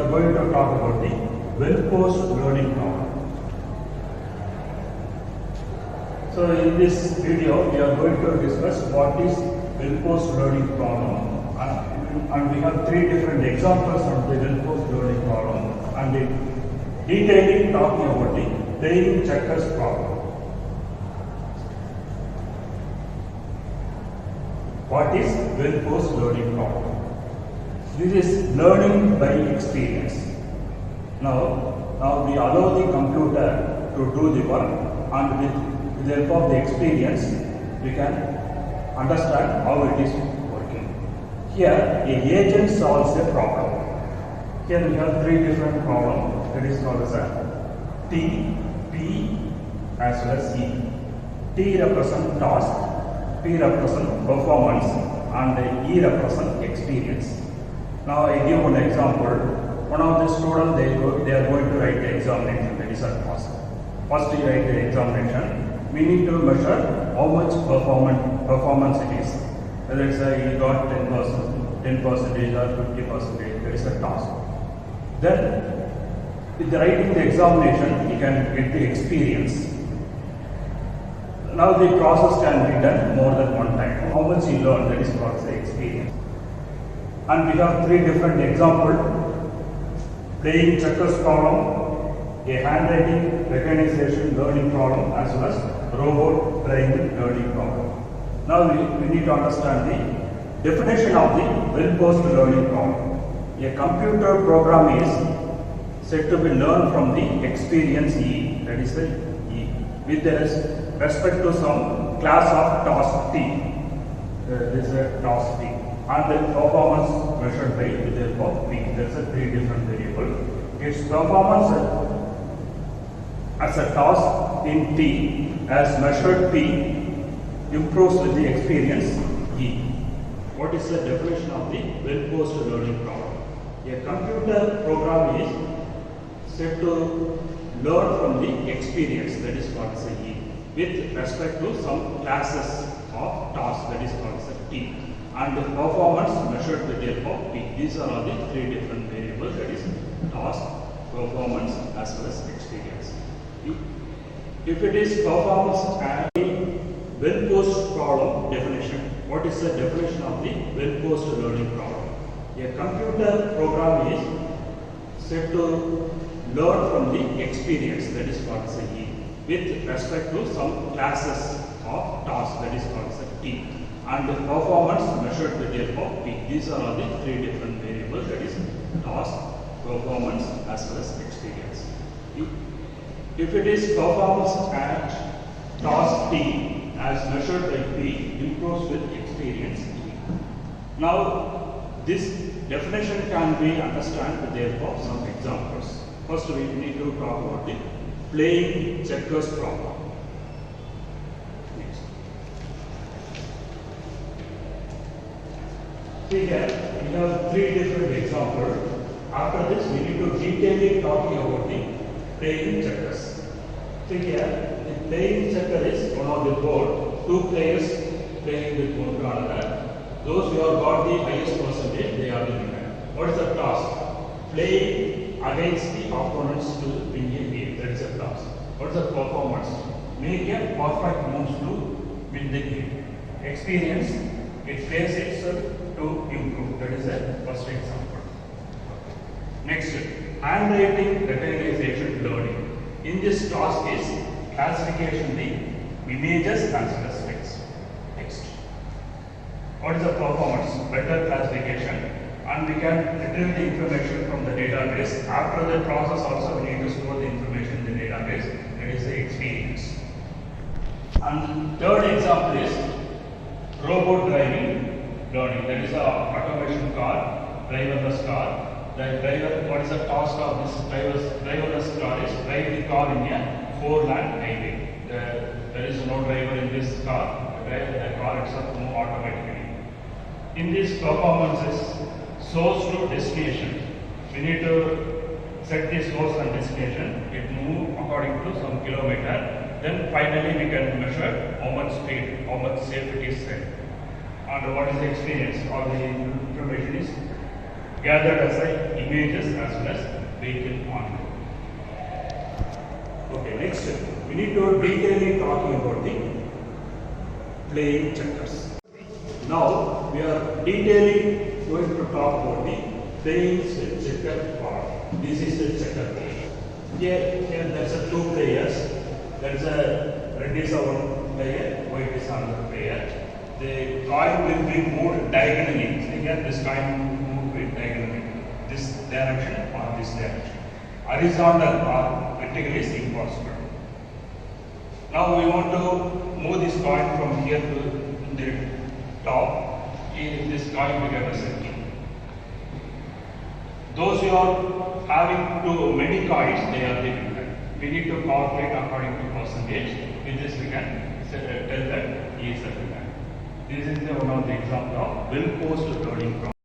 are going to talk about the well-posed learning problem. So in this video, we are going to discuss what is well-posed learning problem, and we have three different examples of the well-posed learning problem, and in detailing talking about the playing checkers problem. What is well-posed learning problem? This is learning by experience. Now we allow the computer to do the work, and with the help of the experience, we can understand how it is working. Here, an agent solves a problem. Here we have three different problems. That is called as a T, P, as well as E. T represents task, P represents performance, and E represents experience. Now I give one example. One of the students, they are going to write the examination, that is a task. First you write the examination. We need to measure how much performance it is. Whether it's he got 10% or 50%, that is a task. Then with writing the examination, you can get the experience. Now the process can be done more than one time. How much you learn, that is called the experience. And we have three different examples. Playing checkers problem, a handwriting recognition learning problem, as well as robot playing learning problem. Now we need to understand the definition of the well-posed learning problem. A computer program is said to be learned from the experience E, that is the E, with respect to some class of task T. This is a task T, and the performance measured by with the help of P. There is a three different variables. Its performance as a task in T as measured P improves with the experience E. What is the definition of the well-posed learning problem? A computer program is said to learn from the experience, that is called as E, with respect to some classes of tasks, that is called as T, and the performance measured with the help of P. These are all the three different variables, that is task, performance, as well as experience. If it is performance and the well-posed problem definition, what is the definition of the well-posed learning problem? A computer program is said to learn from the experience, that is called as E, with respect to some classes of tasks, that is called as T, and the performance measured with the help of P. These are all the three different variables, that is task, performance, as well as experience. If it is performance at task T as measured by P improves with experience E. Now this definition can be understood with the help of some examples. First we need to talk about the playing checkers problem. Next. See here we have three different examples. After this, we need to detailing talking about the playing checkers. See here, the playing checker is one of the board. Two players playing with one another. Those who have got the highest percentage, they are the winner. What is the task? Playing against the opponents to win a game. That is a task. What is the performance? Make a perfect moves to win the game. Experience, it plays itself to improve. That is the first example. Next, handwriting recognition learning. In this task is classification the images as well as text. Next. What is the performance? Better classification, and we can retrieve the information from the database. After the process also we need to store the information in the database. That is the experience. And third example is robot driving learning. That is a automation car, driverless car. The driver, what is the task of this driverless car is drive the car in a 4-lane highway. There is no driver in this car. The car itself moves automatically. In this performances, source to destination. We need to set the source and destination. It moves according to some kilometer. Then finally we can measure how much speed, how much safe it is set. And what is the experience? All the information is gathered as images as well as vehicle on road. Okay, next we need to detailing talking about the playing checkers. Now we are detailing going to talk about the playing checker part. This is the checker. Here there's a two players. There is a red is a one player, white is another player. The coin will be moved diagonally. So here this coin moved with diagonally. This direction or this direction. Horizontal or vertical is impossible. Now we want to move this coin from here to the top. This coin becomes a circle. Those who are having too many coins, they are different. We need to calculate according to percentage. With this we can tell that he is a winner. This is one of the example of well-posed loading problem.